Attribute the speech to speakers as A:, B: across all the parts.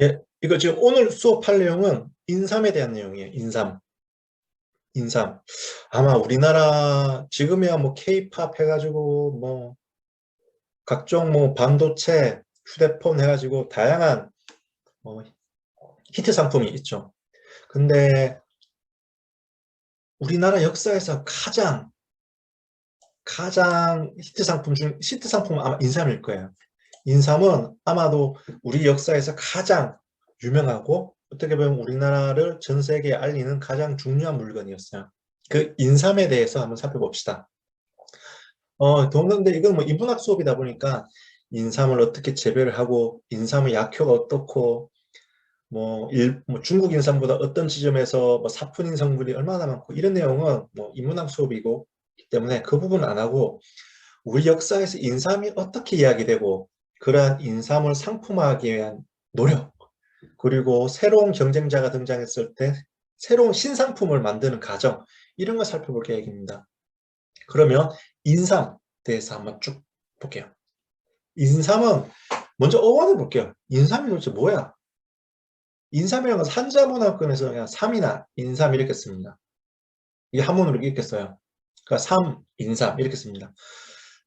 A: 예, 이거 지금 오늘 수업할 내용은 인삼에 대한 내용이에요. 인삼. 인삼. 아마 우리나라 지금이야 뭐 케이팝 해가지고 뭐 각종 뭐 반도체, 휴대폰 해가지고 다양한 뭐 히트 상품이 있죠. 근데 우리나라 역사에서 가장 히트 상품은 아마 인삼일 거예요. 인삼은 아마도 우리 역사에서 가장 유명하고 어떻게 보면 우리나라를 전 세계에 알리는 가장 중요한 물건이었어요. 그 인삼에 대해서 한번 살펴봅시다. 동근데 이건 뭐 인문학 수업이다 보니까 인삼을 어떻게 재배를 하고 인삼의 약효가 어떻고 뭐 중국 인삼보다 어떤 지점에서 뭐 사포닌 성분이 얼마나 많고 이런 내용은 뭐 인문학 수업이고 때문에 그 부분은 안 하고 우리 역사에서 인삼이 어떻게 이야기되고 그러한 인삼을 상품화하기 위한 노력 그리고 새로운 경쟁자가 등장했을 때 새로운 신상품을 만드는 과정 이런 걸 살펴볼 계획입니다. 그러면 인삼 대해서 한번 쭉 볼게요. 인삼은 먼저 어원을 볼게요. 인삼이 도대체 뭐야? 인삼이라는 것은 한자문화권에서 그냥 삼이나 인삼 이렇게 씁니다. 이게 한문으로 이렇게 써요. 그러니까 삼, 인삼 이렇게 씁니다.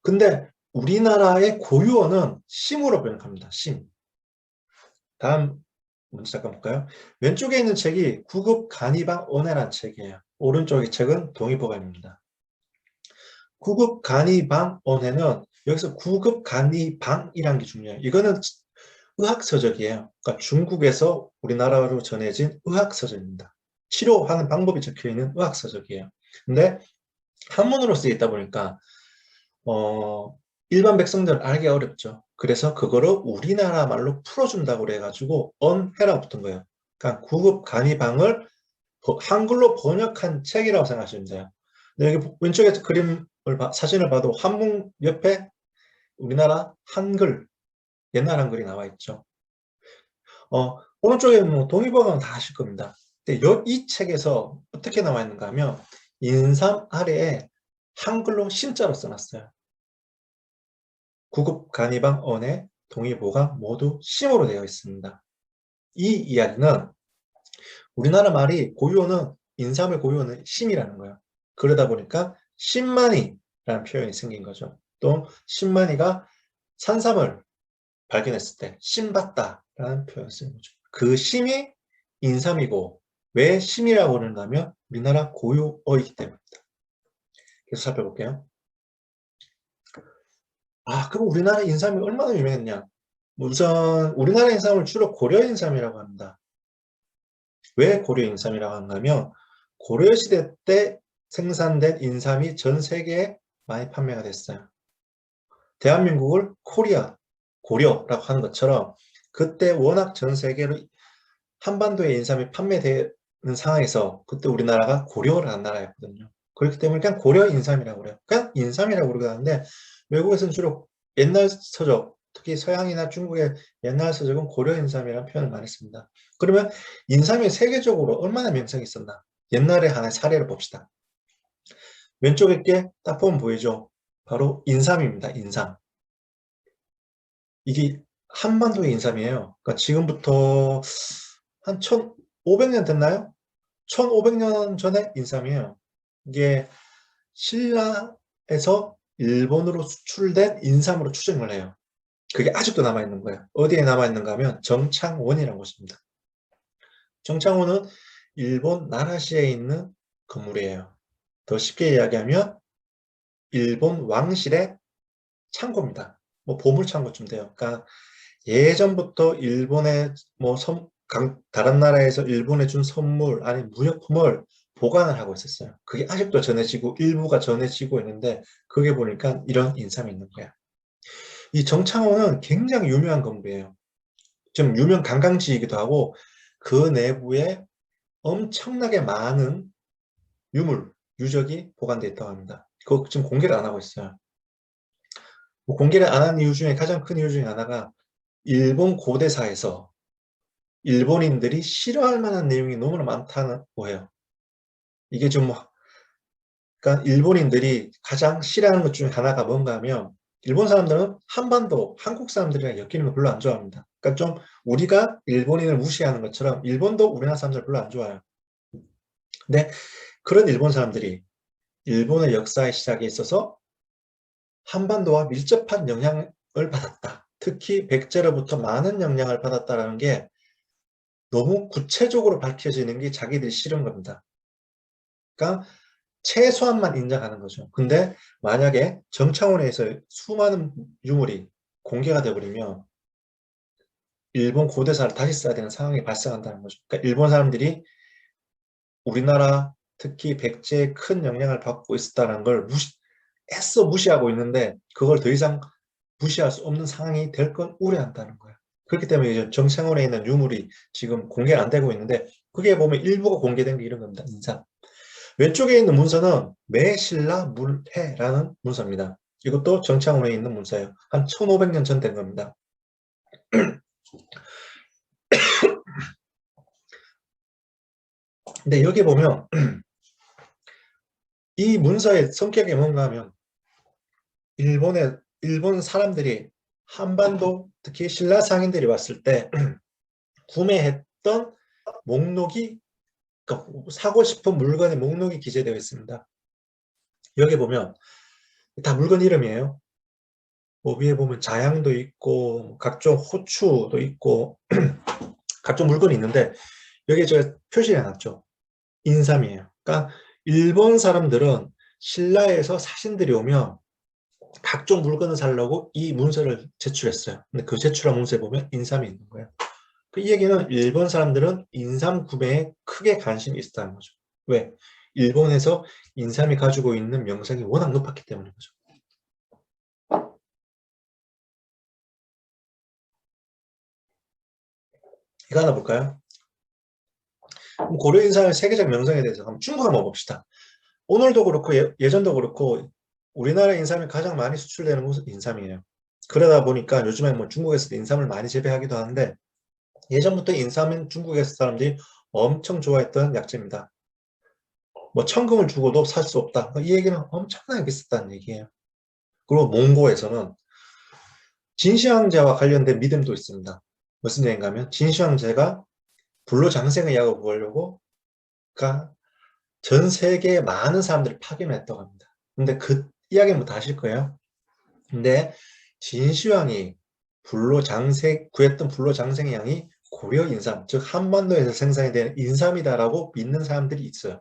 A: 근데 우리나라의 고유어는 심으로 번역합니다. 심. 다음 문제 잠깐 볼까요? 왼쪽에 있는 책이 구급 간이방 언해라는 책이에요. 오른쪽의 책은 동의보감입니다. 구급 간이방 언해는 여기서 구급 간이방이라는 게 중요해요. 이거는 의학서적이에요. 그러니까 중국에서 우리나라로 전해진 의학서적입니다. 치료하는 방법이 적혀있는 의학서적이에요. 근데 한문으로 쓰여 있다 보니까 일반 백성들은 알기 어렵죠. 그래서 그거를 우리나라 말로 풀어준다고 그래가지고 언해라고 붙은 거예요. 그러니까 구급 간이방을 한글로 번역한 책이라고 생각하시면 돼요. 근데 여기 왼쪽에 그림을 사진을 봐도 한문 옆에 우리나라 한글, 옛날 한글이 나와 있죠. 오른쪽에 뭐 동의보감은 다 아실 겁니다. 근데 이 책에서 어떻게 나와 있는가 하면 인삼 아래에 한글로 심자로 써놨어요. 구급 간이방 언해 동의보감 모두 심으로 되어 있습니다. 이 이야기는 우리나라 말이 고유어는 인삼의 고유어는 심이라는 거예요. 그러다 보니까 신만이라는 표현이 생긴 거죠. 또 신만이가 산삼을 발견했을 때 신봤다라는 표현을 쓰는 거죠. 그 심이 인삼이고 왜 심이라고 그러는가 하면 우리나라 고유어이기 때문입니다. 계속 살펴볼게요. 그럼 우리나라 인삼이 얼마나 유명했냐? 우선 우리나라 인삼을 주로 고려 인삼이라고 합니다. 왜 고려 인삼이라고 하는가 하면 고려 시대 때 생산된 인삼이 전 세계에 많이 판매가 됐어요. 대한민국을 고려라고 하는 것처럼 그때 워낙 전 세계로 한반도에 인삼이 판매되는 상황에서 그때 우리나라가 고려라는 나라였거든요. 그렇기 때문에 그냥 고려 인삼이라고 그래요. 그냥 인삼이라고 그러는데 외국에서는 주로 옛날 서적, 특히 서양이나 중국의 옛날 서적은 고려 인삼이라는 표현을 많이 씁니다. 그러면 인삼이 세계적으로 얼마나 명성이 있었나? 옛날에 하나의 사례를 봅시다. 왼쪽에 게 딱 보면 보이죠? 바로 인삼입니다. 인삼. 이게 한반도의 인삼이에요. 그러니까 지금부터 한 1500년 됐나요? 1500년 전에 인삼이에요. 이게 신라에서 일본으로 수출된 인삼으로 추정을 해요. 그게 아직도 남아있는 거예요. 어디에 남아있는가 하면 정창원이라는 곳입니다. 정창원은 일본 나라시에 있는 건물이에요. 더 쉽게 이야기하면 일본 왕실의 창고입니다. 뭐 보물창고쯤 돼요. 그러니까 예전부터 일본의 다른 나라에서 일본에 준 선물 아니 무역품을 보관을 하고 있었어요. 그게 아직도 전해지고 일부가 전해지고 있는데 그게 보니까 이런 인삼이 있는 거야. 이 정창호는 굉장히 유명한 건물이에요. 좀 유명 관광지이기도 하고 그 내부에 엄청나게 많은 유적이 보관되어 있다고 합니다. 그거 지금 공개를 안 하고 있어요. 공개를 안 한 이유 중에 가장 큰 이유 중에 하나가 일본 고대사에서 일본인들이 싫어할 만한 내용이 너무나 많다고 해요. 이게 그러니까 일본인들이 가장 싫어하는 것 중에 하나가 뭔가 하면 일본 사람들은 한반도, 한국 사람들이랑 엮이는 거 별로 안 좋아합니다. 그러니까 좀 우리가 일본인을 무시하는 것처럼 일본도 우리나라 사람들 별로 안 좋아해요. 근데 그런 일본 사람들이 일본의 역사의 시작에 있어서 한반도와 밀접한 영향을 받았다. 특히 백제로부터 많은 영향을 받았다는 게 너무 구체적으로 밝혀지는 게 자기들이 싫은 겁니다. 그러니까 최소한만 인정하는 거죠. 근데 만약에 정차원에서 수많은 유물이 공개가 되어버리면 일본 고대사를 다시 써야 되는 상황이 발생한다는 거죠. 그러니까 일본 사람들이 우리나라 특히 백제에 큰 영향을 받고 있었다는 걸 애써 무시하고 있는데 그걸 더 이상 무시할 수 없는 상황이 될 건 우려한다는 거예요. 그렇기 때문에 이제 정창원에 있는 유물이 지금 공개가 안 되고 있는데 그게 보면 일부가 공개된 게 이런 겁니다. 인사. 왼쪽에 있는 문서는 매신라 물해라는 문서입니다. 이것도 정창원에 있는 문서예요. 한 1500년 전 된 겁니다. 근데 여기 보면 이 문서의 성격이 뭔가 하면 일본 사람들이 한반도 특히 신라 상인들이 왔을 때 구매했던 목록이 그러니까 사고 싶은 물건의 목록이 기재되어 있습니다. 여기 보면 다 물건 이름이에요. 뭐 위에 보면 자양도 있고 각종 호추도 있고 각종 물건이 있는데 여기에 제가 표시해 놨죠. 인삼이에요. 그러니까 일본 사람들은 신라에서 사신들이 오면 각종 물건을 사려고 이 문서를 제출했어요. 근데 그 제출한 문서에 보면 인삼이 있는 거예요. 이 얘기는 일본 사람들은 인삼 구매에 크게 관심이 있었다는 거죠. 왜? 일본에서 인삼이 가지고 있는 명성이 워낙 높았기 때문인 거죠. 이거 하나 볼까요? 고려 인삼의 세계적 명성에 대해서 한번 중국 한번 봅시다. 오늘도 그렇고 예전도 그렇고 우리나라 인삼이 가장 많이 수출되는 곳은 인삼이에요. 그러다 보니까 요즘에 뭐 중국에서도 인삼을 많이 재배하기도 하는데 예전부터 인삼은 중국에서 사람들이 엄청 좋아했던 약재입니다. 뭐 천금을 주고도 살 수 없다. 이 얘기는 엄청나게 비쌌다는 얘기예요. 그리고 몽고에서는 진시황제와 관련된 믿음도 있습니다. 무슨 얘기인가 하면 진시황제가 불로장생의 약을 구하려고 그러니까 전 세계에 많은 사람들을 파견했다고 합니다. 근데 그 이야기는 뭐 다 아실 거예요. 근데 진시황이 구했던 불로장생의 양이 고려 인삼, 즉 한반도에서 생산이 되는 인삼이다라고 믿는 사람들이 있어요.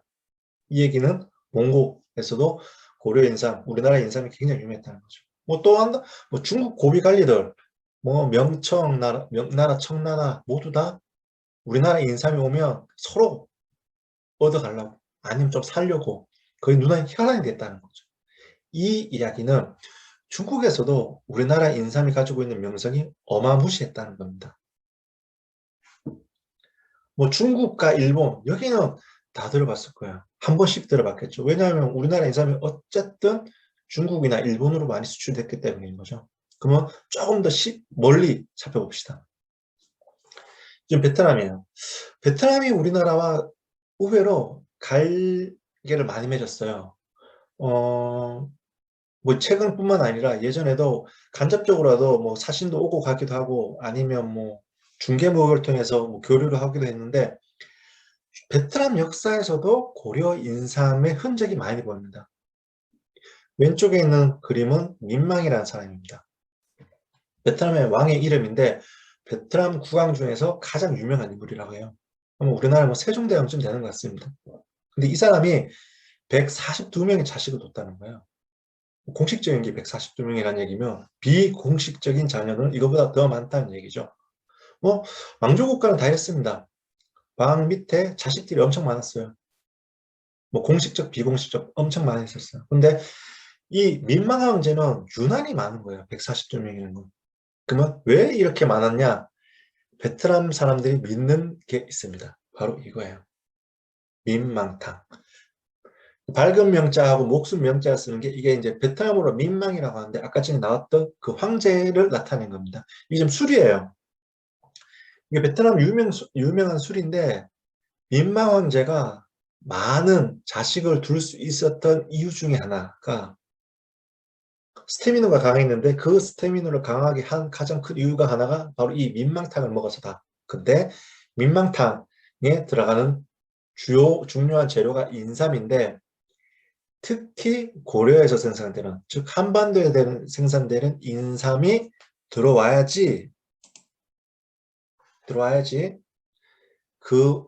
A: 이 얘기는 몽고에서도 고려 인삼, 우리나라 인삼이 굉장히 유명했다는 거죠. 뭐 또한 뭐 중국 고비 관리들, 뭐 명나라, 청나라 모두 다 우리나라 인삼이 오면 서로 얻어가려고 아니면 좀 살려고 거의 눈에 혈안이 됐다는 거죠. 이 이야기는 중국에서도 우리나라 인삼이 가지고 있는 명성이 어마무시했다는 겁니다. 뭐 중국과 일본 여기는 다 들어봤을 거예요. 한 번씩 들어봤겠죠. 왜냐하면 우리나라 인삼이 어쨌든 중국이나 일본으로 많이 수출됐기 때문인 거죠. 그러면 조금 더 멀리 살펴봅시다. 지금 베트남이에요. 베트남이 우리나라와 의외로 갈개를 많이 맺었어요. 뭐 최근뿐만 아니라 예전에도 간접적으로라도 뭐 사신도 오고 가기도 하고 아니면 뭐 중개무역을 통해서 뭐 교류를 하기도 했는데 베트남 역사에서도 고려 인삼의 흔적이 많이 보입니다. 왼쪽에 있는 그림은 민망이라는 사람입니다. 베트남의 왕의 이름인데 베트남 국왕 중에서 가장 유명한 인물이라고 해요. 우리나라 뭐 세종대왕쯤 되는 것 같습니다. 근데 이 사람이 142명의 자식을 뒀다는 거예요. 공식적인 게 142명이라는 얘기면 비공식적인 자녀는 이거보다 더 많다는 얘기죠. 뭐 왕조국가는 다 했습니다. 왕 밑에 자식들이 엄청 많았어요. 뭐 공식적, 비공식적 엄청 많이 있었어요. 근데 이 민망 황제는 유난히 많은 거예요. 142명이라는 건. 그러면 왜 이렇게 많았냐? 베트남 사람들이 믿는 게 있습니다. 바로 이거예요. 민망탕. 밝은 명자하고 목숨 명자 쓰는 게 이게 이제 베트남어로 민망이라고 하는데 아까 전에 나왔던 그 황제를 나타낸 겁니다. 이게 좀 술이에요. 이게 베트남 유명한 술인데 민망 황제가 많은 자식을 둘 수 있었던 이유 중에 하나가 스태미너가 강했는데 그 스태미너를 강하게 한 가장 큰 이유가 하나가 바로 이 민망탕을 먹어서다. 근데 민망탕에 들어가는 중요한 재료가 인삼인데 특히 고려에서 생산되는, 즉 한반도에 생산되는 인삼이 들어와야지 그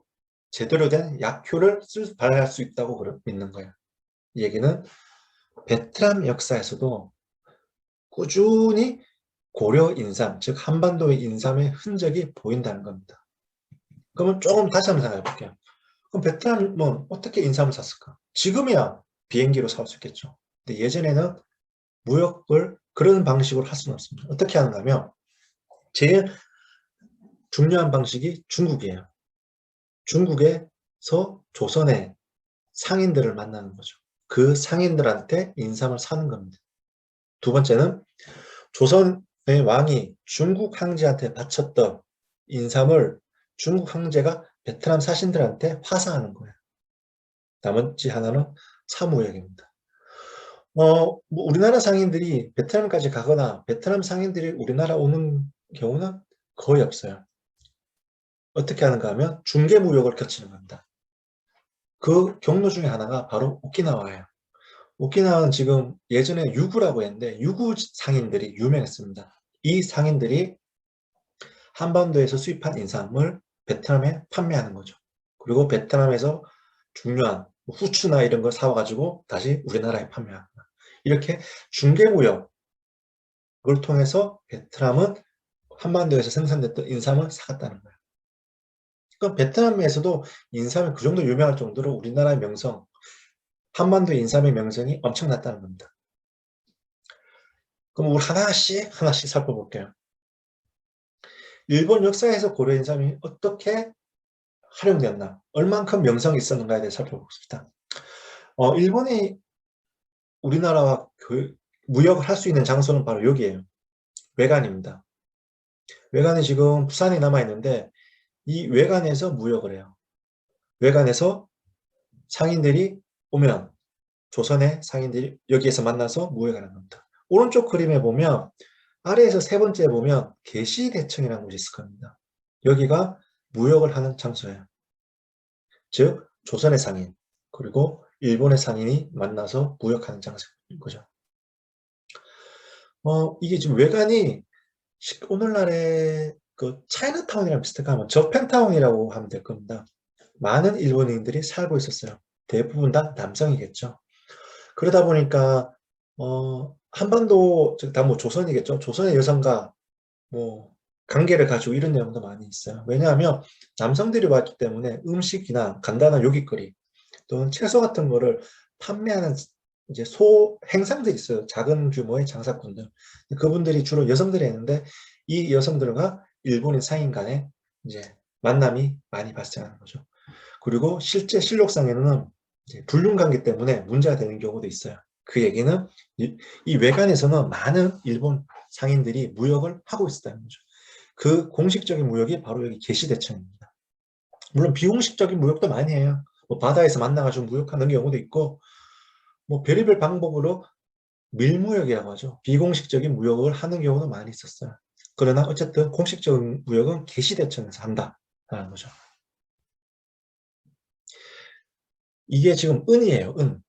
A: 제대로 된 약효를 발휘할 수 있다고 믿는 거예요. 이 얘기는 베트남 역사에서도 꾸준히 고려 인삼, 즉 한반도의 인삼의 흔적이 보인다는 겁니다. 그러면 조금 다시 한번 생각해 볼게요. 그럼 베트남은 어떻게 인삼을 샀을까? 지금이야 비행기로 살 수 있겠죠. 근데 예전에는 무역을 그런 방식으로 할 수는 없습니다. 어떻게 하는가 하면 제일 중요한 방식이 중국이에요. 중국에서 조선의 상인들을 만나는 거죠. 그 상인들한테 인삼을 사는 겁니다. 두 번째는 조선의 왕이 중국 황제한테 바쳤던 인삼을 중국 황제가 베트남 사신들한테 화사하는 거예요. 나머지 하나는 사무역입니다. 뭐 우리나라 상인들이 베트남까지 가거나 베트남 상인들이 우리나라 오는 경우는 거의 없어요. 어떻게 하는가 하면 중개무역을 겹치는 겁니다. 그 경로 중에 하나가 바로 오키나와예요. 오키나와는 지금 예전에 유구라고 했는데 유구 상인들이 유명했습니다. 이 상인들이 한반도에서 수입한 인삼을 베트남에 판매하는 거죠. 그리고 베트남에서 중요한 후추나 이런 걸 사와가지고 다시 우리나라에 판매합니다. 이렇게 중개무역을 통해서 베트남은 한반도에서 생산됐던 인삼을 사갔다는 거예요. 그럼 베트남에서도 인삼이 그 정도 유명할 정도로 우리나라의 명성, 한반도 인삼의 명성이 엄청났다는 겁니다. 그럼 우리 하나씩 살펴볼게요. 일본 역사에서 고려 인삼이 어떻게 활용되었나, 얼만큼 명성이 있었는가에 대해 살펴보겠습니다. 일본이 우리나라와 무역을 할 수 있는 장소는 바로 여기에요. 외관입니다. 외관이 지금 부산에 남아있는데 이 외관에서 무역을 해요. 외관에서 상인들이 오면 조선의 상인들이 여기에서 만나서 무역을 하는 겁니다. 오른쪽 그림에 보면 아래에서 세 번째 보면 계시대청이라는 곳이 있을 겁니다. 여기가 무역을 하는 장소예요. 즉 조선의 상인 그리고 일본의 상인이 만나서 무역하는 장소인 거죠. 이게 지금 외관이 오늘날의 그 차이나타운이랑 비슷하면 저펜타운이라고 하면 될 겁니다. 많은 일본인들이 살고 있었어요. 대부분 다 남성이겠죠. 그러다 보니까 한반도, 즉 다 뭐 조선이겠죠. 조선의 여성과 뭐 관계를 가지고 이런 내용도 많이 있어요. 왜냐하면 남성들이 왔기 때문에 음식이나 간단한 요깃거리 또는 채소 같은 거를 판매하는 이제 행상들이 있어요. 작은 규모의 장사꾼들. 그분들이 주로 여성들이 있는데 이 여성들과 일본인 상인 간에 이제 만남이 많이 발생하는 거죠. 그리고 실제 실록상에는 이제 불륜 관계 때문에 문제가 되는 경우도 있어요. 그 얘기는 이 외관에서는 많은 일본 상인들이 무역을 하고 있었다는 거죠. 그 공식적인 무역이 바로 여기 계시대청입니다. 물론 비공식적인 무역도 많이 해요. 뭐 바다에서 만나가지고 무역하는 경우도 있고 뭐 별의별 방법으로 밀무역이라고 하죠. 비공식적인 무역을 하는 경우도 많이 있었어요. 그러나 어쨌든 공식적인 무역은 계시대청에서 한다라는 거죠. 이게 지금 은이에요. 은.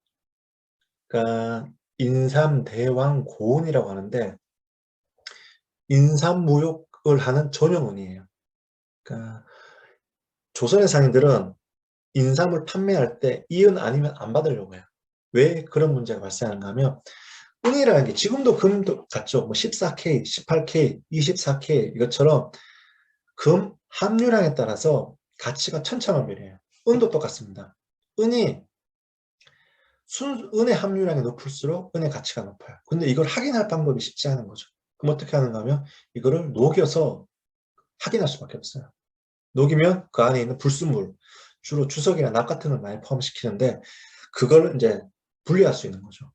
A: 그러니까 인삼대왕고은이라고 하는데 인삼무역을 하는 전용은이에요. 그러니까 조선의 상인들은 인삼을 판매할 때 이 은 아니면 안 받으려고 해요. 왜 그런 문제가 발생하는가 하면 은이라는 게 지금도 금도 같죠. 뭐 14K, 18K, 24K 이것처럼 금 함유량에 따라서 가치가 천차만별이에요. 은도 똑같습니다. 은이 은의 함유량이 높을수록 은의 가치가 높아요. 근데 이걸 확인할 방법이 쉽지 않은 거죠. 그럼 어떻게 하는가 하면 이거를 녹여서 확인할 수밖에 없어요. 녹이면 그 안에 있는 불순물, 주로 주석이나 납 같은 걸 많이 포함시키는데 그걸 이제 분리할 수 있는 거죠.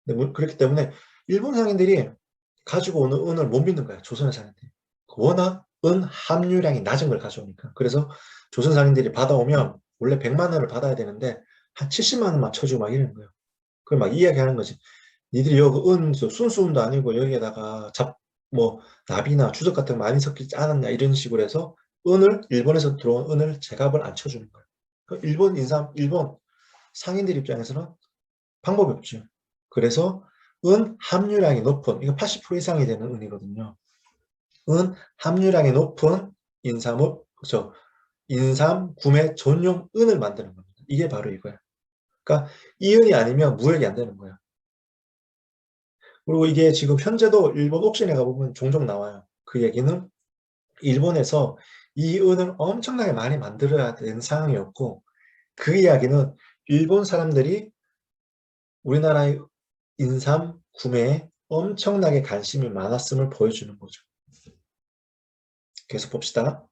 A: 그렇기 때문에 일본 상인들이 가지고 오는 은을 못 믿는 거예요. 조선의 상인들이. 워낙 은 함유량이 낮은 걸 가져오니까. 그래서 조선 상인들이 받아오면 원래 100만 원을 받아야 되는데 한 70만 원만 쳐주고 막 이러는 거예요. 그걸 막 이야기하는 거지. 니들이 여기 순수은도 아니고 여기에다가 뭐 납이나 주석 같은 거 많이 섞이지 않았냐 이런 식으로 해서 일본에서 들어온 은을 제값을 안 쳐주는 거예요. 일본 상인들 입장에서는 방법이 없죠. 그래서 은 함유량이 높은, 이거 80% 이상이 되는 은이거든요. 은 함유량이 높은 인삼 구매 전용 은을 만드는 겁니다. 이게 바로 이거야. 그러니까 이 은이 아니면 무역이 안 되는 거야. 그리고 이게 지금 현재도 일본 옥션에 가보면 종종 나와요. 그 얘기는 일본에서 이 은을 엄청나게 많이 만들어야 되는 상황이었고, 그 이야기는 일본 사람들이 우리나라의 인삼 구매에 엄청나게 관심이 많았음을 보여주는 거죠. 계속 봅시다.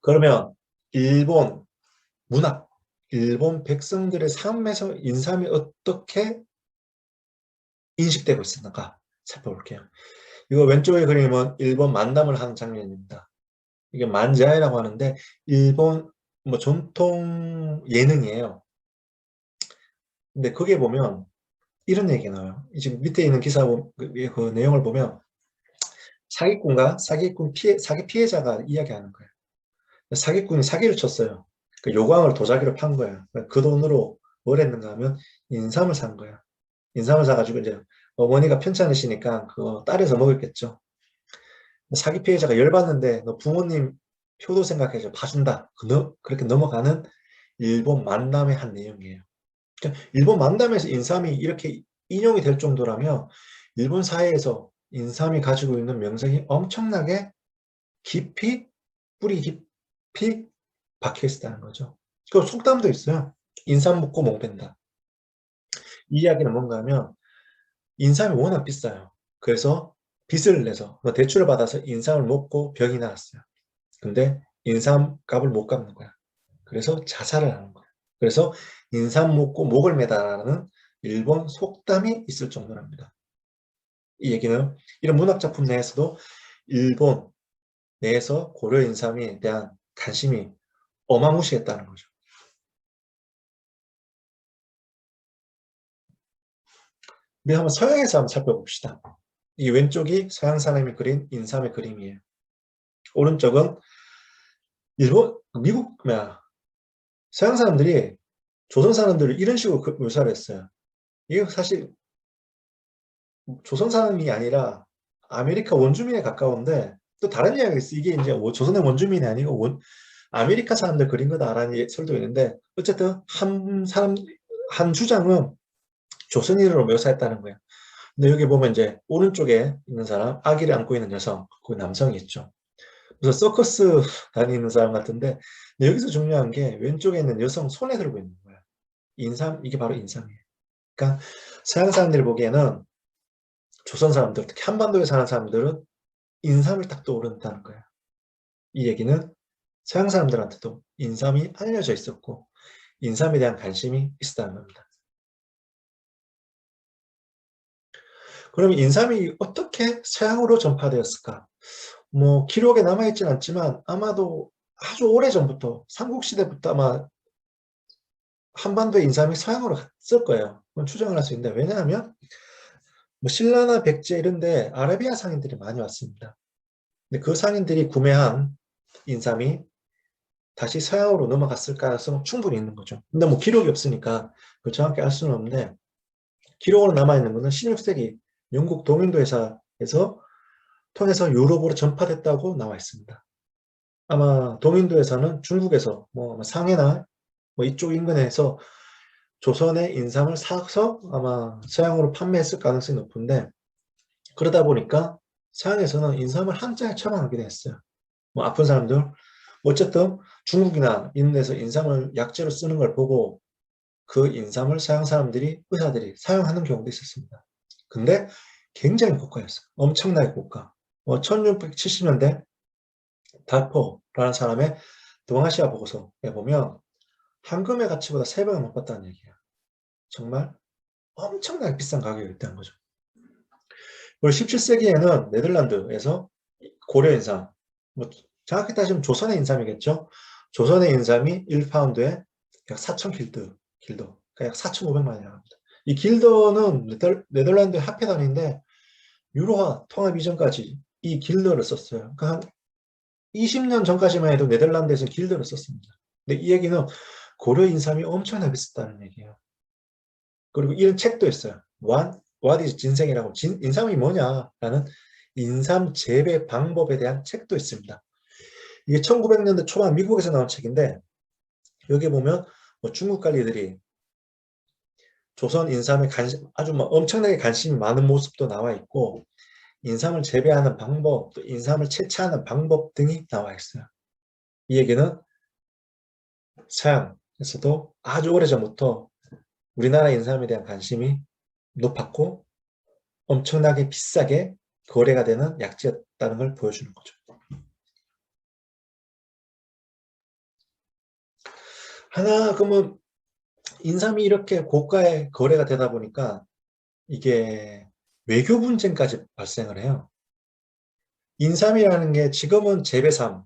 A: 그러면 일본 문학, 일본 백성들의 삶에서 인삼이 어떻게 인식되고 있었는가 살펴볼게요. 이거 왼쪽의 그림은 일본 만담을 하는 장면입니다. 이게 만자이라고 하는데 일본 뭐 전통 예능이에요. 근데 거기에 보면 이런 얘기가 나와요. 지금 밑에 있는 그 내용을 보면 사기 피해자가 이야기하는 거예요. 사기꾼이 사기를 쳤어요. 그 요광을 도자기로 판 거예요. 그 돈으로 뭘 했는가 하면 인삼을 산 거예요. 인삼을 사가지고 이제 어머니가 편찮으시니까 그거 딸에서 먹었겠죠. 사기 피해자가 열받는데 너 부모님 효도 생각해서 봐준다. 그렇게 넘어가는 일본 만담의 한 내용이에요. 그러니까 일본 만담에서 인삼이 이렇게 인용이 될 정도라면 일본 사회에서 인삼이 가지고 있는 명성이 엄청나게 뿌리 깊이 박혀 있었다는 거죠. 그 속담도 있어요. 인삼 묻고 목 뺀다. 이 이야기는 뭔가 하면 인삼이 워낙 비싸요. 그래서 빚을 내서 대출을 받아서 인삼을 먹고 병이 나왔어요. 근데 인삼 값을 못 갚는 거야. 그래서 자살을 하는 거야. 그래서 인삼 먹고 목을 매다라는 일본 속담이 있을 정도랍니다. 이 얘기는 이런 문학 작품 내에서도 일본 내에서 고려 인삼에 대한 관심이 어마무시했다는 거죠. 우리 한번 서양에서 한번 살펴봅시다. 이 왼쪽이 서양 사람이 그린 인삼의 그림이에요. 오른쪽은 서양 사람들이 조선 사람들을 이런 식으로 묘사를 했어요. 이게 사실 조선 사람이 아니라 아메리카 원주민에 가까운데 또 다른 이야기가 있어요. 이게 이제 조선의 원주민이 아니고 아메리카 사람들 그린 거다라는 설도 있는데 어쨌든 한 주장은 조선인으로 묘사했다는 거예요. 근데 여기 보면 이제 오른쪽에 있는 사람, 아기를 안고 있는 여성, 그 남성이 있죠. 그래서 서커스 다니는 사람 같은데 여기서 중요한 게 왼쪽에 있는 여성 손에 들고 있는 거예요. 이게 바로 인삼이에요. 그러니까 서양 사람들이 보기에는 조선 사람들, 특히 한반도에 사는 사람들은 인삼을 딱 떠오른다는 거예요. 이 얘기는 서양 사람들한테도 인삼이 알려져 있었고 인삼에 대한 관심이 있었다는 겁니다. 그러면 인삼이 어떻게 서양으로 전파되었을까? 뭐 기록에 남아있지는 않지만 아마도 아주 오래전부터 삼국시대부터 아마 한반도의 인삼이 서양으로 갔을 거예요. 그건 추정을 할 수 있는데 왜냐하면 뭐 신라나 백제 이런데 아라비아 상인들이 많이 왔습니다. 근데 그 상인들이 구매한 인삼이 다시 서양으로 넘어갔을 가능성은 충분히 있는 거죠. 근데 뭐 기록이 없으니까 그걸 정확히 알 수는 없는데 기록으로 남아있는 것은 16세기 영국 동인도 회사에서 통해서 유럽으로 전파됐다고 나와 있습니다. 아마 동인도에서는 중국에서 뭐 상해나 뭐 이쪽 인근에서 조선의 인삼을 사서 아마 서양으로 판매했을 가능성이 높은데 그러다 보니까 서양에서는 인삼을 한자에 처방하게 됐어요. 뭐 아픈 사람들 어쨌든 중국이나 이런 데서 인삼을 약재로 쓰는 걸 보고 그 인삼을 서양 사람들이 의사들이 사용하는 경우도 있었습니다. 근데 굉장히 고가였어요. 엄청나게 고가. 1670년대 달포라는 사람의 동아시아 보고서에 보면 황금의 가치보다 3배가 높았다는 얘기예요. 정말 엄청나게 비싼 가격이었다는 거죠. 그리고 17세기에는 네덜란드에서 고려 인삼, 뭐 정확히 따지면 조선의 인삼이겠죠. 조선의 인삼이 1파운드에 약 4,000 길도, 그러니까 약 4,500만 원이랍니다. 이 길더는 네덜란드 합해단인데 유로화 통합 이전까지 이 길더를 썼어요. 그러니까 한 20년 전까지만 해도 네덜란드에서 길더를 썼습니다. 근데 이 얘기는 고려 인삼이 엄청나게 비쌌다는 얘기예요. 그리고 이런 책도 있어요. What is 진생이라고, 인삼이 뭐냐라는 인삼 재배 방법에 대한 책도 있습니다. 이게 1900년대 초반 미국에서 나온 책인데 여기 보면 뭐 중국 관리들이 조선 인삼에 아주 엄청나게 관심이 많은 모습도 나와 있고 인삼을 재배하는 방법, 또 인삼을 채취하는 방법 등이 나와 있어요. 이 얘기는 서양에서도 아주 오래전부터 우리나라 인삼에 대한 관심이 높았고 엄청나게 비싸게 거래가 되는 약재였다는 걸 보여주는 거죠. 그러면 인삼이 이렇게 고가에 거래가 되다 보니까 이게 외교 분쟁까지 발생을 해요. 인삼이라는 게 지금은 재배하는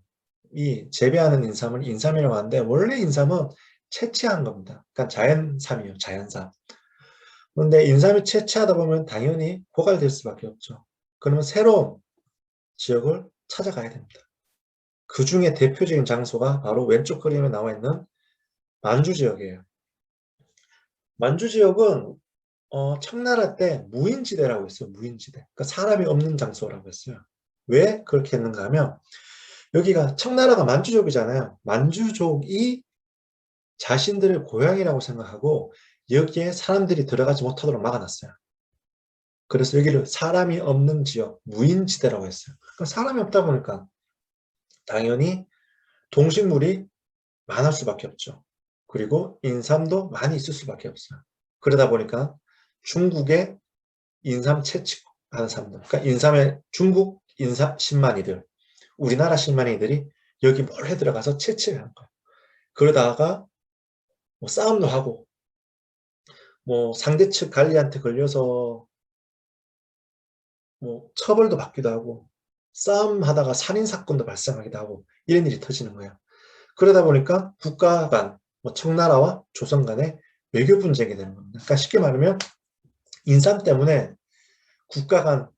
A: 인삼을 인삼이라고 하는데 원래 인삼은 채취한 겁니다. 그러니까 자연삼이에요. 자연삼. 그런데 인삼이 채취하다 보면 당연히 고갈될 수밖에 없죠. 그러면 새로운 지역을 찾아가야 됩니다. 그 중에 대표적인 장소가 바로 왼쪽 그림에 나와 있는 만주 지역이에요. 만주 지역은 청나라 때 무인지대라고 했어요. 무인지대. 그러니까 사람이 없는 장소라고 했어요. 왜 그렇게 했는가 하면 여기가 청나라가 만주족이잖아요. 만주족이 자신들의 고향이라고 생각하고 여기에 사람들이 들어가지 못하도록 막아놨어요. 그래서 여기를 사람이 없는 지역, 무인지대라고 했어요. 그러니까 사람이 없다 보니까 당연히 동식물이 많을 수밖에 없죠. 그리고 인삼도 많이 있을 수밖에 없어요. 그러다 보니까 중국의 인삼 채취하는 사람들, 그러니까 중국 인삼 신만이들, 우리나라 신만이들이 여기 몰래 들어가서 채취를 하는 거예요. 그러다가 뭐 싸움도 하고, 뭐 상대 측 관리한테 걸려서 뭐 처벌도 받기도 하고, 싸움하다가 살인사건도 발생하기도 하고, 이런 일이 터지는 거예요. 그러다 보니까 국가 간, 뭐 청나라와 조선 간의 외교 분쟁이 되는 겁니다. 그러니까 쉽게 말하면 인삼 때문에 국가 간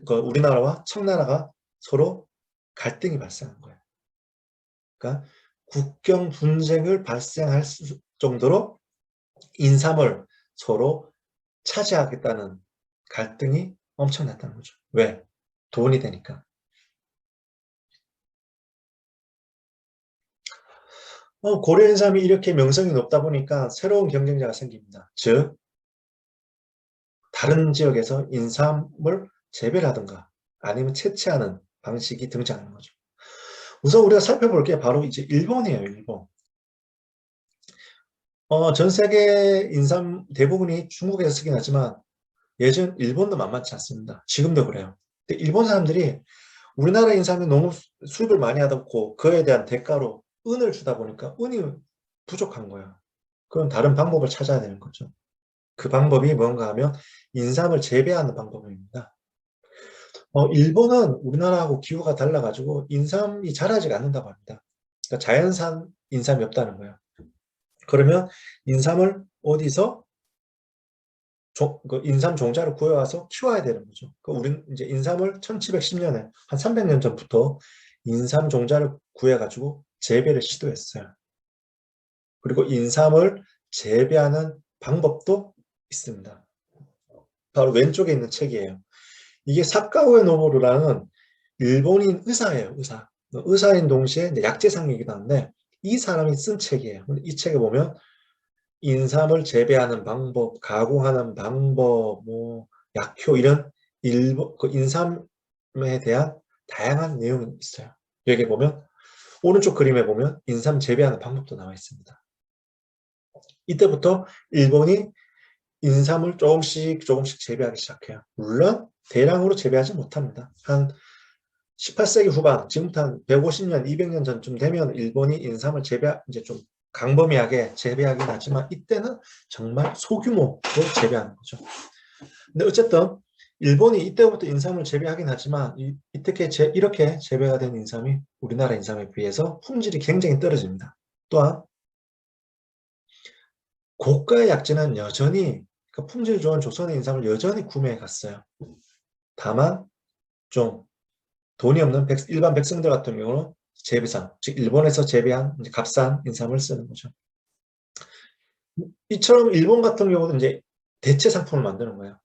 A: 우리나라와 청나라가 서로 갈등이 발생한 거예요. 그러니까 국경 분쟁을 발생할 정도로 인삼을 서로 차지하겠다는 갈등이 엄청났다는 거죠. 왜? 돈이 되니까. 고려 인삼이 이렇게 명성이 높다 보니까 새로운 경쟁자가 생깁니다. 즉 다른 지역에서 인삼을 재배를 하든가 아니면 채취하는 방식이 등장하는 거죠. 우선 우리가 살펴볼 게 바로 이제 일본이에요. 일본. 전 세계 인삼 대부분이 중국에서 쓰긴 하지만 예전 일본도 만만치 않습니다. 지금도 그래요. 근데 일본 사람들이 우리나라 인삼이 너무 수입을 많이 하다 보고 그에 대한 대가로 은을 주다 보니까 은이 부족한 거예요. 그럼 다른 방법을 찾아야 되는 거죠. 그 방법이 뭔가 하면 인삼을 재배하는 방법입니다. 일본은 우리나라하고 기후가 달라가지고 인삼이 자라지가 않는다고 합니다. 그러니까 자연산 인삼이 없다는 거예요. 그러면 인삼을 어디서 인삼 종자를 구해와서 키워야 되는 거죠. 우리는 이제 인삼을 1710년에 한 300년 전부터 인삼 종자를 구해가지고 재배를 시도했어요. 그리고 인삼을 재배하는 방법도 있습니다. 바로 왼쪽에 있는 책이에요. 이게 사카우에 노보루라는 일본인 의사예요. 의사인 동시에 약재상이기도 한데 이 사람이 쓴 책이에요. 이 책에 보면 인삼을 재배하는 방법, 가공하는 방법, 뭐 약효 이런 인삼에 대한 다양한 내용이 있어요. 여기 보면 오른쪽 그림에 보면 인삼 재배하는 방법도 나와 있습니다. 이때부터 일본이 인삼을 조금씩 재배하기 시작해요. 물론 대량으로 재배하지 못합니다. 한 18세기 후반, 지금부터 한 150년, 200년 전쯤 되면 일본이 인삼을 이제 좀 광범위하게 재배하긴 하지만 이때는 정말 소규모로 재배하는 거죠. 근데 어쨌든 일본이 이때부터 인삼을 재배하긴 하지만 이렇게 재배가 된 인삼이 우리나라 인삼에 비해서 품질이 굉장히 떨어집니다. 또한 고가의 약재는 여전히 그러니까 품질 좋은 조선의 인삼을 여전히 구매해 갔어요. 다만 좀 돈이 없는 일반 백성들 같은 경우는 재배산, 즉 일본에서 재배한 이제 값싼 인삼을 쓰는 거죠. 이처럼 일본 같은 경우는 이제 대체 상품을 만드는 거예요.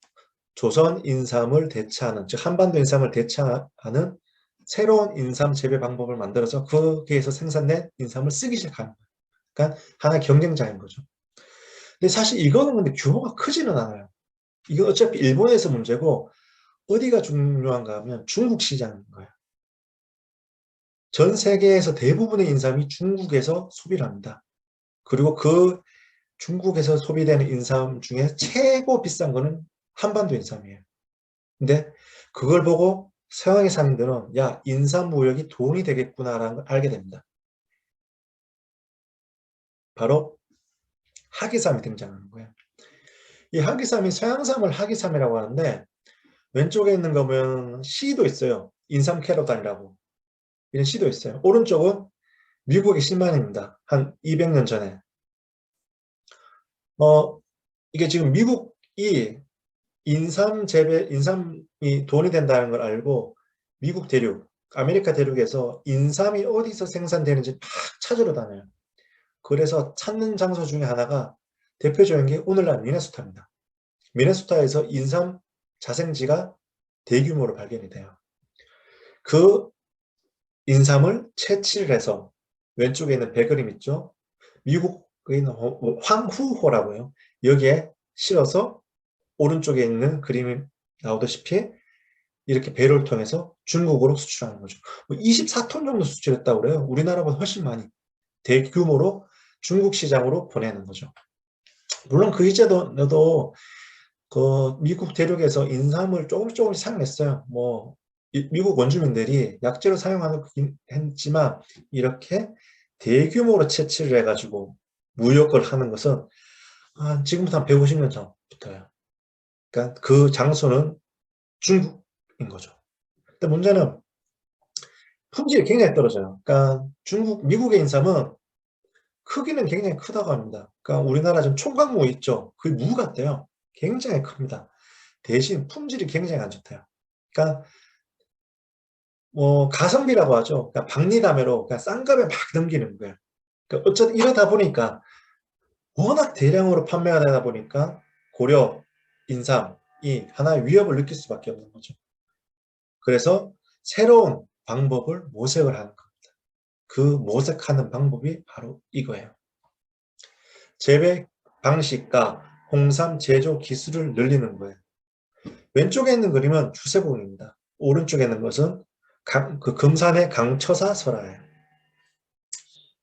A: 조선 인삼을 대체하는, 즉 한반도 인삼을 대체하는 새로운 인삼 재배 방법을 만들어서 거기에서 생산된 인삼을 쓰기 시작하는 거예요. 그러니까 하나의 경쟁자인 거죠. 근데 사실 이거는 근데 규모가 크지는 않아요. 이건 어차피 일본에서 문제고 어디가 중요한가 하면 중국 시장인 거예요. 전 세계에서 대부분의 인삼이 중국에서 소비를 합니다. 그리고 그 중국에서 소비되는 인삼 중에 최고 비싼 거는 한반도 인삼이에요. 근데 그걸 보고 서양의 상인들은 야, 인삼 무역이 돈이 되겠구나라는 걸 알게 됩니다. 바로 하기삼이 등장하는 거예요. 이 하기삼이 서양삼을 하기삼이라고 하는데 왼쪽에 있는 거 보면 C도 있어요. 인삼 캐러단이라고. 이런 C도 있어요. 오른쪽은 미국의 신만입니다. 한 200년 전에. 이게 지금 미국이 인삼이 돈이 된다는 걸 알고 미국 대륙, 아메리카 대륙에서 인삼이 어디서 생산되는지 막 찾으러 다녀요. 그래서 찾는 장소 중에 하나가 대표적인 게 오늘날 미네소타입니다. 미네소타에서 인삼 자생지가 대규모로 발견이 돼요. 그 인삼을 채취를 해서 왼쪽에 있는 배그림 있죠? 미국에 있는 황후호라고요. 여기에 실어서 오른쪽에 있는 그림이 나오다시피 이렇게 배를 통해서 중국으로 수출하는 거죠. 24톤 정도 수출했다고 그래요. 우리나라보다 훨씬 많이 대규모로 중국 시장으로 보내는 거죠. 물론 그 이전에도 그 미국 대륙에서 인삼을 조금씩 사용했어요. 뭐 미국 원주민들이 약재로 사용하는 거긴 했지만 이렇게 대규모로 채취를 해가지고 무역을 하는 것은 지금부터 한 150년 전부터예요. 그러니까 그 장소는 중국인 거죠. 근데 문제는 품질이 굉장히 떨어져요. 그러니까 미국의 인삼은 크기는 굉장히 크다고 합니다. 그러니까 우리나라 지금 총각무 있죠? 그 무 같아요. 굉장히 큽니다. 대신 품질이 굉장히 안 좋대요. 그러니까 뭐 가성비라고 하죠. 그러니까 박리담회로 그냥 싼 값에 막 넘기는 거예요. 그러니까 어쨌든 이러다 보니까 워낙 대량으로 판매가 되다 보니까 고려 인삼이 하나의 위협을 느낄 수밖에 없는 거죠. 그래서 새로운 방법을 모색을 하는 겁니다. 그 모색하는 방법이 바로 이거예요. 재배 방식과 홍삼 제조 기술을 늘리는 거예요. 왼쪽에 있는 그림은 주세봉입니다. 오른쪽에 있는 것은 그 금산의 강처사 설화예요.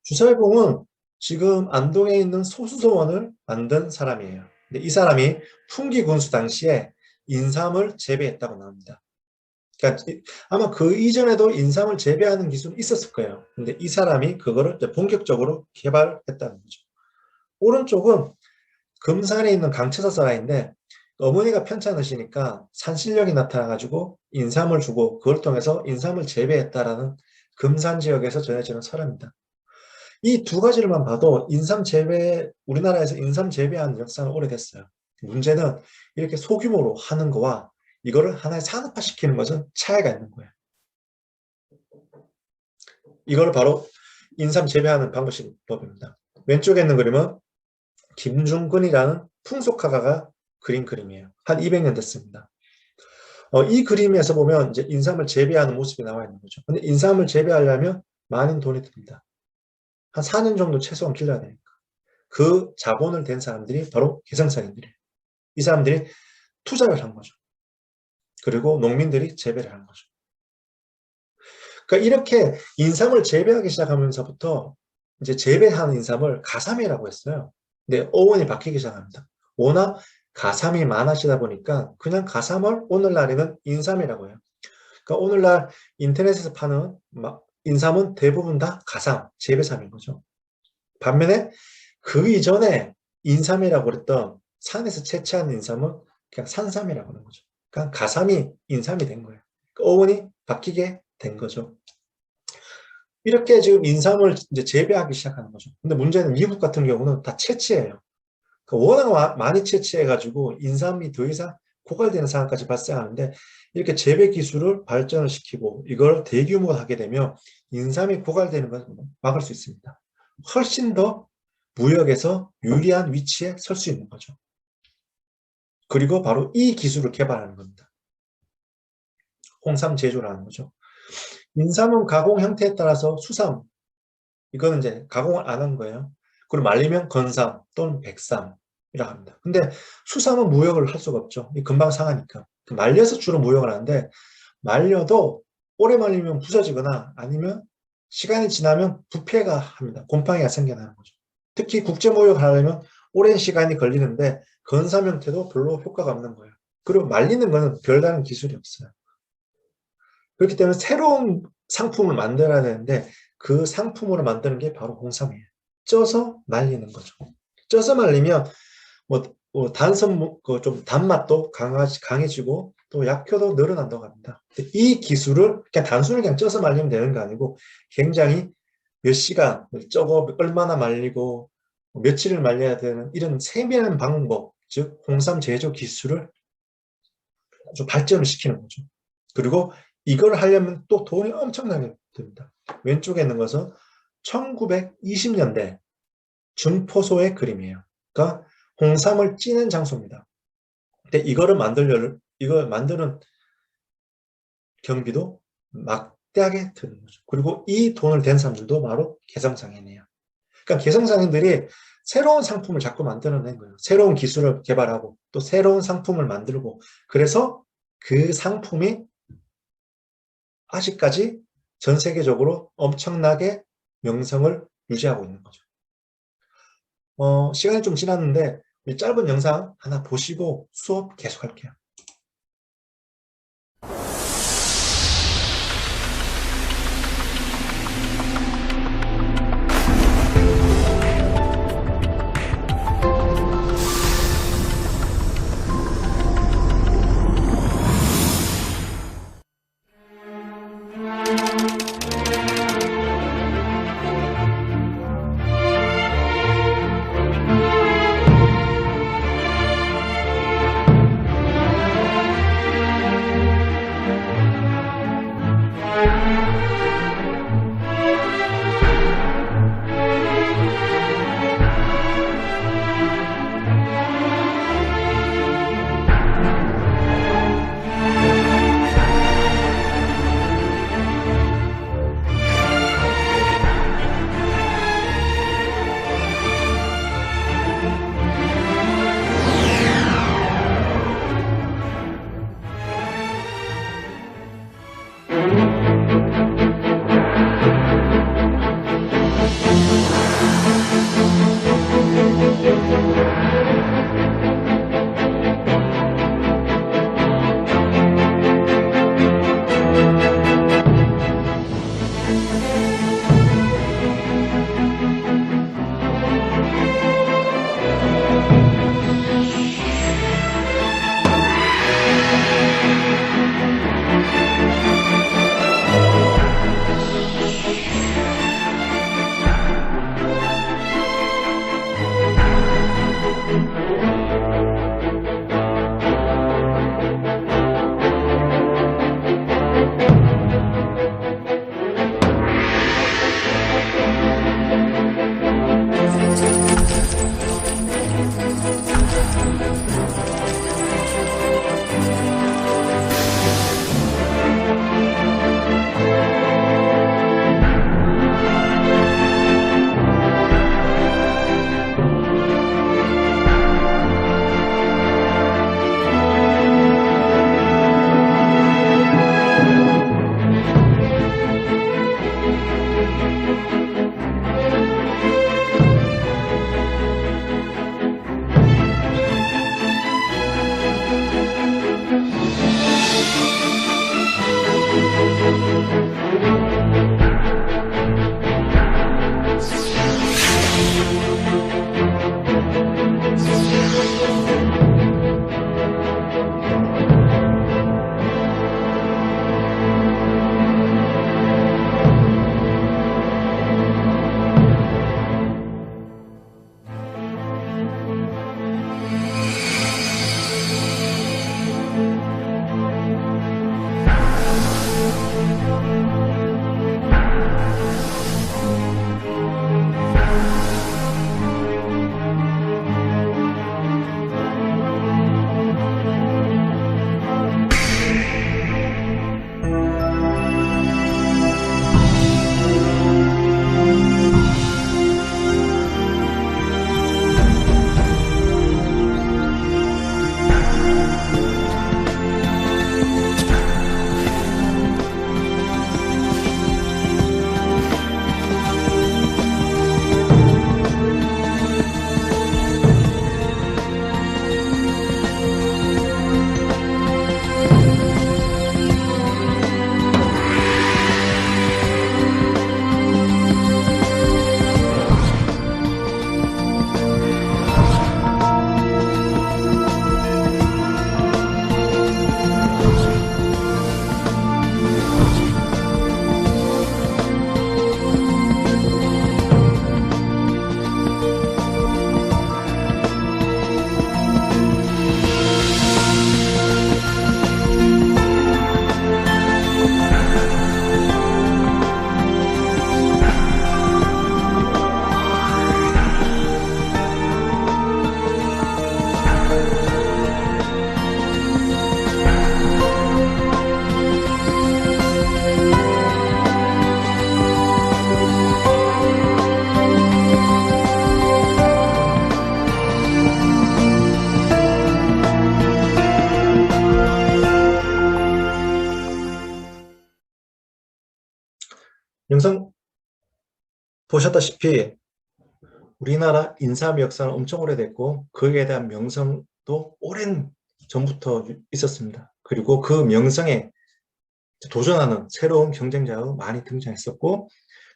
A: 주세봉은 지금 안동에 있는 소수소원을 만든 사람이에요. 근데 이 사람이 풍기군수 당시에 인삼을 재배했다고 나옵니다. 그러니까 아마 그 이전에도 인삼을 재배하는 기술이 있었을 거예요. 근데 이 사람이 그거를 본격적으로 개발했다는 거죠. 오른쪽은 금산에 있는 강처사 설화인데 어머니가 편찮으시니까 산신령이 나타나가지고 인삼을 주고 그걸 통해서 인삼을 재배했다라는 금산 지역에서 전해지는 설화입니다. 이 두 가지를만 봐도 우리나라에서 인삼 재배하는 역사는 오래됐어요. 문제는 이렇게 소규모로 하는 거와 이거를 하나의 산업화시키는 것은 차이가 있는 거예요. 이걸 바로 인삼 재배하는 방법입니다. 왼쪽에 있는 그림은 김중근이라는 풍속화가가 그린 그림이에요. 한 200년 됐습니다. 이 그림에서 보면 이제 인삼을 재배하는 모습이 나와 있는 거죠. 근데 인삼을 재배하려면 많은 돈이 듭니다. 한 4년 정도 최소한 길러야 되니까. 그 자본을 댄 사람들이 바로 개성상인들이에요. 이 사람들이 투자를 한 거죠. 그리고 농민들이 재배를 한 거죠. 그러니까 이렇게 인삼을 재배하기 시작하면서부터 이제 재배하는 인삼을 가삼이라고 했어요. 근데 어원이 바뀌기 시작합니다. 워낙 가삼이 많아지다 보니까 그냥 가삼을 오늘날에는 인삼이라고 해요. 그러니까 오늘날 인터넷에서 파는 인삼은 대부분 다 가삼, 재배삼인 거죠. 반면에 그 이전에 인삼이라고 그랬던 산에서 채취한 인삼은 그냥 산삼이라고 하는 거죠. 그러니까 가삼이 인삼이 된 거예요. 어원이 바뀌게 된 거죠. 이렇게 지금 인삼을 이제 재배하기 시작하는 거죠. 근데 문제는 미국 같은 경우는 다 채취예요. 워낙 많이 채취해가지고 인삼이 더 이상 고갈되는 상황까지 발생하는데 이렇게 재배 기술을 발전을 시키고 이걸 대규모로 하게 되면 인삼이 고갈되는 걸 막을 수 있습니다. 훨씬 더 무역에서 유리한 위치에 설 수 있는 거죠. 그리고 바로 이 기술을 개발하는 겁니다. 홍삼 제조라는 거죠. 인삼은 가공 형태에 따라서 수삼, 이거는 이제 가공을 안 한 거예요. 그리고 말리면 건삼 또는 백삼이라고 합니다. 근데 수삼은 무역을 할 수가 없죠. 금방 상하니까. 말려서 주로 무역을 하는데 말려도 오래 말리면 부서지거나 아니면 시간이 지나면 부패가 합니다. 곰팡이가 생겨나는 거죠. 특히 국제 무역을 하려면 오랜 시간이 걸리는데 건삼 형태도 별로 효과가 없는 거예요. 그리고 말리는 거는 별다른 기술이 없어요. 그렇기 때문에 새로운 상품을 만들어야 되는데 그 상품으로 만드는 게 바로 홍삼이에요. 쪄서 말리는 거죠. 쪄서 말리면 좀 단맛도 강해지고 또 약효도 늘어난다고 합니다. 이 기술을 그냥 단순히 그냥 쪄서 말리면 되는 거 아니고 굉장히 몇 시간 쪄고 얼마나 말리고 며칠을 말려야 되는 이런 세밀한 방법, 즉 홍삼 제조 기술을 아주 발전을 시키는 거죠. 그리고 이걸 하려면 또 돈이 엄청나게 듭니다. 왼쪽에 있는 것은 1920년대 준포소의 그림이에요. 그러니까 홍삼을 찌는 장소입니다. 근데 이걸 만드는 경비도 막대하게 드는 거죠. 그리고 이 돈을 댄 사람들도 바로 개성상인이에요. 그러니까 개성상인들이 새로운 상품을 자꾸 만들어낸 거예요. 새로운 기술을 개발하고 또 새로운 상품을 만들고 그래서 그 상품이 아직까지 전 세계적으로 엄청나게 명성을 유지하고 있는 거죠. 시간이 좀 지났는데 짧은 영상 하나 보시고 수업 계속할게요. 영상 보셨다시피 우리나라 인삼 역사는 엄청 오래됐고 거기에 대한 명성도 오랜 전부터 있었습니다. 그리고 그 명성에 도전하는 새로운 경쟁자가 많이 등장했었고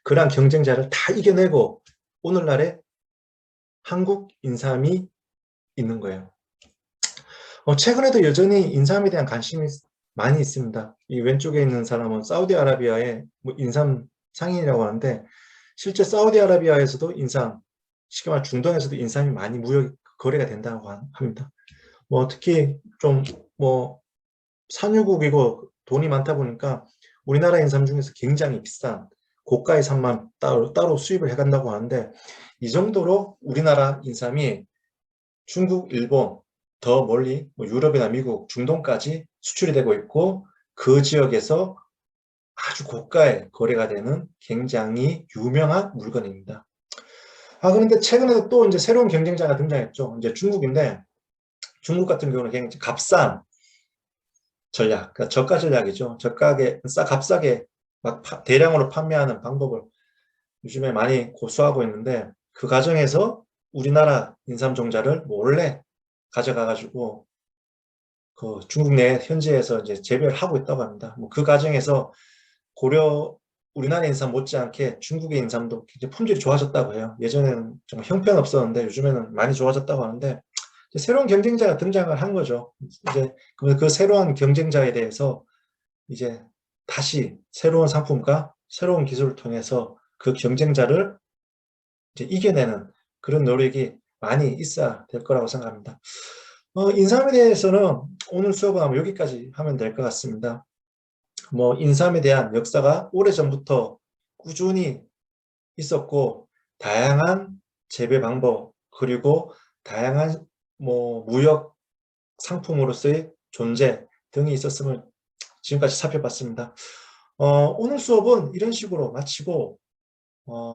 A: 그러한 경쟁자를 다 이겨내고 오늘날의 한국 인삼이 있는 거예요. 최근에도 여전히 인삼에 대한 관심이 많이 있습니다. 이 왼쪽에 있는 사람은 사우디아라비아의 인삼 상인이라고 하는데 실제 사우디아라비아에서도 인삼, 쉽게 말해 중동에서도 인삼이 많이 무역 거래가 된다고 합니다. 특히 좀 산유국이고 돈이 많다 보니까 우리나라 인삼 중에서 굉장히 비싼 고가의 산만 따로 수입을 해간다고 하는데 이 정도로 우리나라 인삼이 중국, 일본, 더 멀리 유럽이나 미국, 중동까지 수출이 되고 있고 그 지역에서 아주 고가의 거래가 되는 굉장히 유명한 물건입니다. 그런데 최근에도 또 이제 새로운 경쟁자가 등장했죠. 이제 중국인데 중국 같은 경우는 굉장히 값싼 전략, 그러니까 저가 전략이죠. 값싸게 막 대량으로 판매하는 방법을 요즘에 많이 고수하고 있는데 그 과정에서 우리나라 인삼 종자를 몰래 가져가가지고 그 중국 내 현지에서 이제 재배를 하고 있다고 합니다. 그 과정에서 우리나라 인삼 못지않게 중국의 인삼도 굉장히 품질이 좋아졌다고 해요. 예전에는 정말 형편없었는데 요즘에는 많이 좋아졌다고 하는데 새로운 경쟁자가 등장을 한 거죠. 이제 그 새로운 경쟁자에 대해서 이제 다시 새로운 상품과 새로운 기술을 통해서 그 경쟁자를 이제 이겨내는 그런 노력이 많이 있어야 될 거라고 생각합니다. 인삼에 대해서는 오늘 수업은 아마 여기까지 하면 될 것 같습니다. 인삼에 대한 역사가 오래전부터 꾸준히 있었고 다양한 재배 방법 그리고 다양한 무역 상품으로서의 존재 등이 있었음을 지금까지 살펴봤습니다. 오늘 수업은 이런 식으로 마치고